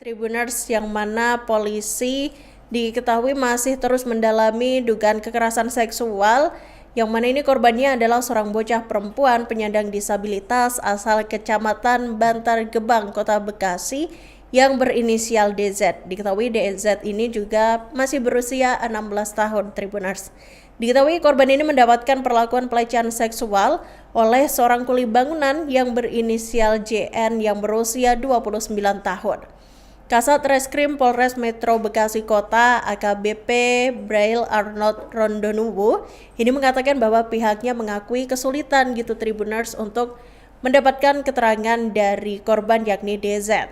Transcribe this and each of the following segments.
Tribuners, yang mana polisi diketahui masih terus mendalami dugaan kekerasan seksual, yang mana ini korbannya adalah seorang bocah perempuan penyandang disabilitas asal Kecamatan Bantar Gebang, Kota Bekasi, yang berinisial DZ. Diketahui DZ ini juga masih berusia 16 tahun, Tribuners. Diketahui korban ini mendapatkan perlakuan pelecehan seksual oleh seorang kuli bangunan yang berinisial JN yang berusia 29 tahun. Kasat Reskrim Polres Metro Bekasi Kota AKBP Braille Arnold Rondonuwu ini mengatakan bahwa pihaknya mengakui kesulitan gitu Tribuners untuk mendapatkan keterangan dari korban yakni DZ.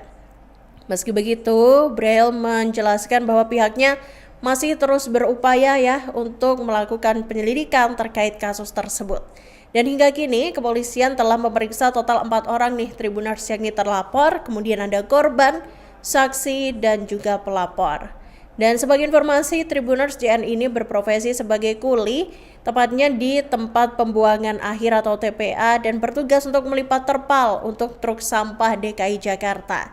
Meski begitu, Braille menjelaskan bahwa pihaknya masih terus berupaya untuk melakukan penyelidikan terkait kasus tersebut. Dan hingga kini kepolisian telah memeriksa total 4 orang nih Tribuners, yakni terlapor, kemudian ada korban, saksi, dan juga pelapor. Dan sebagai informasi, Tribuners, JN ini berprofesi sebagai kuli, tepatnya di tempat pembuangan akhir atau TPA, dan bertugas untuk melipat terpal untuk truk sampah DKI Jakarta.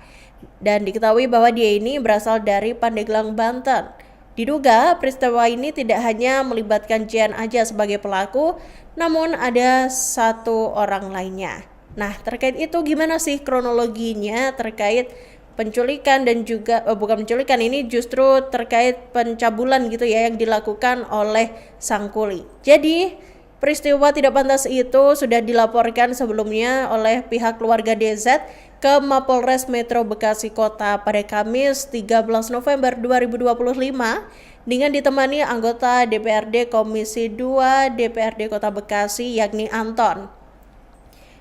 Dan diketahui bahwa dia ini berasal dari Pandeglang, Banten. Diduga peristiwa ini tidak hanya melibatkan JN aja sebagai pelaku, namun ada 1 orang lainnya. Nah, terkait itu gimana sih kronologinya terkait penculikan dan juga bukan penculikan, ini justru terkait pencabulan gitu yang dilakukan oleh sang kuli. Jadi peristiwa tidak pantas itu sudah dilaporkan sebelumnya oleh pihak keluarga DZ ke Mapolres Metro Bekasi Kota pada Kamis 13 November 2025 dengan ditemani anggota DPRD Komisi 2 DPRD Kota Bekasi yakni Anton.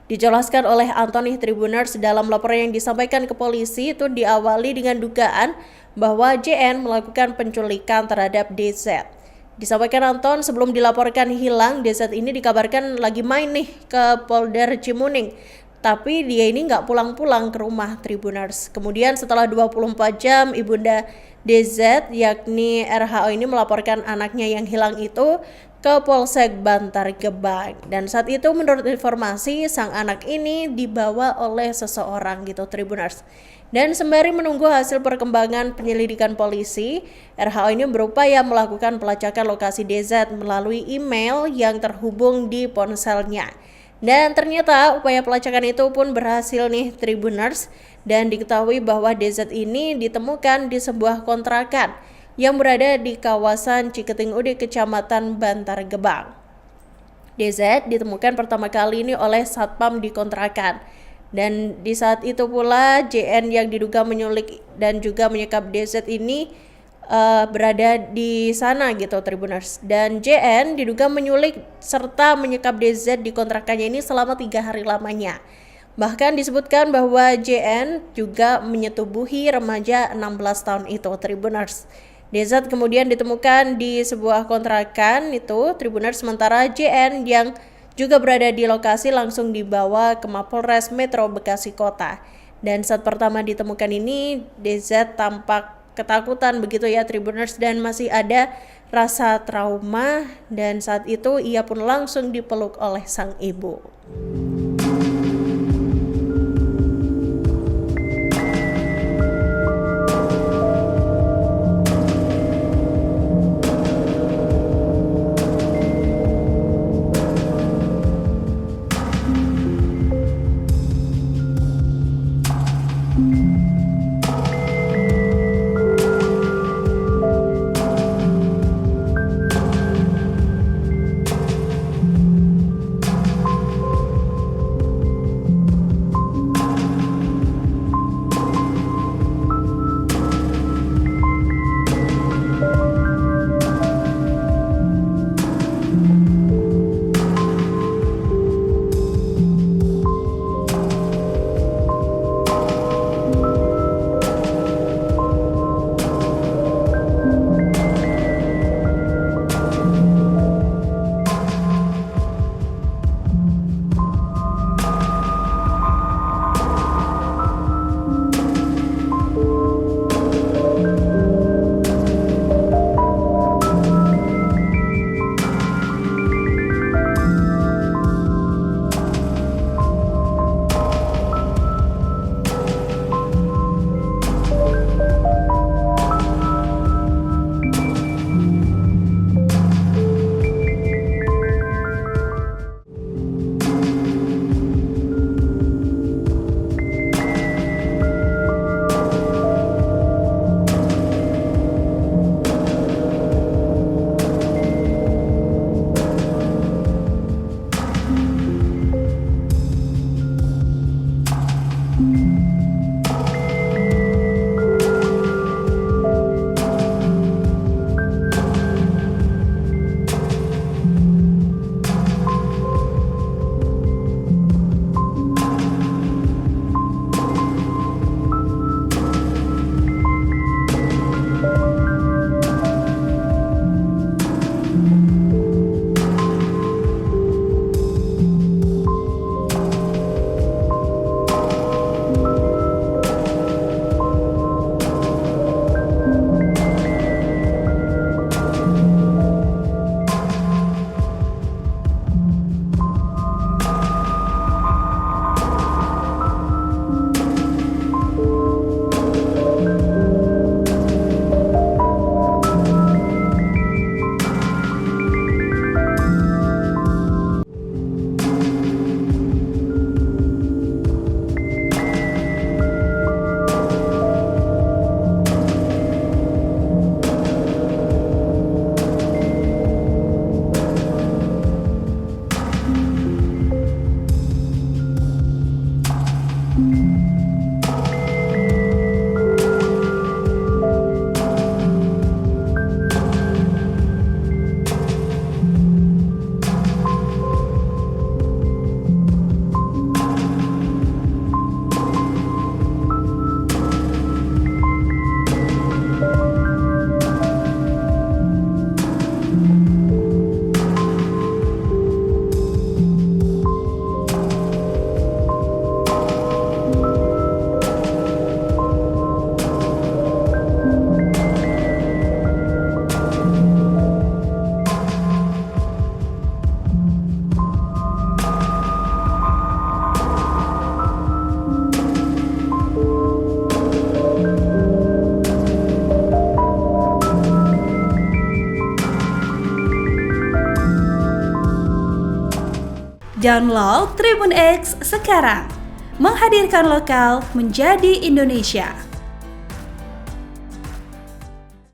Dijelaskan oleh Antoni Tribuners, dalam laporan yang disampaikan ke polisi itu diawali dengan dugaan bahwa JN melakukan penculikan terhadap DZ. Disampaikan Anton, sebelum dilaporkan hilang, DZ ini dikabarkan lagi main nih ke Polder Cimuning. Tapi dia ini nggak pulang-pulang ke rumah, Tribuners. Kemudian setelah 24 jam, ibunda DZ yakni RHO ini melaporkan anaknya yang hilang itu ke Polsek Bantar Gebang. Dan saat itu menurut informasi, sang anak ini dibawa oleh seseorang gitu Tribuners. Dan sembari menunggu hasil perkembangan penyelidikan polisi, RHO ini berupaya melakukan pelacakan lokasi DZ melalui email yang terhubung di ponselnya. Dan ternyata upaya pelacakan itu pun berhasil nih Tribuners, dan diketahui bahwa DZ ini ditemukan di sebuah kontrakan yang berada di kawasan Ciketing Udik, Kecamatan Bantar Gebang. DZ ditemukan pertama kali ini oleh satpam di kontrakan. Dan di saat itu pula JN yang diduga menyulik dan juga menyekap DZ ini berada di sana gitu Tribuners. Dan JN diduga menyulik serta menyekap DZ di kontrakannya ini selama 3 hari lamanya. Bahkan disebutkan bahwa JN juga menyetubuhi remaja 16 tahun itu Tribuners. DZ kemudian ditemukan di sebuah kontrakan itu Tribuners, sementara JN yang juga berada di lokasi langsung dibawa ke Mapolres Metro Bekasi Kota. Dan saat pertama ditemukan ini DZ tampak ketakutan begitu Tribuners, dan masih ada rasa trauma, dan saat itu ia pun langsung dipeluk oleh sang ibu. Download Tribun X sekarang. Menghadirkan lokal menjadi Indonesia.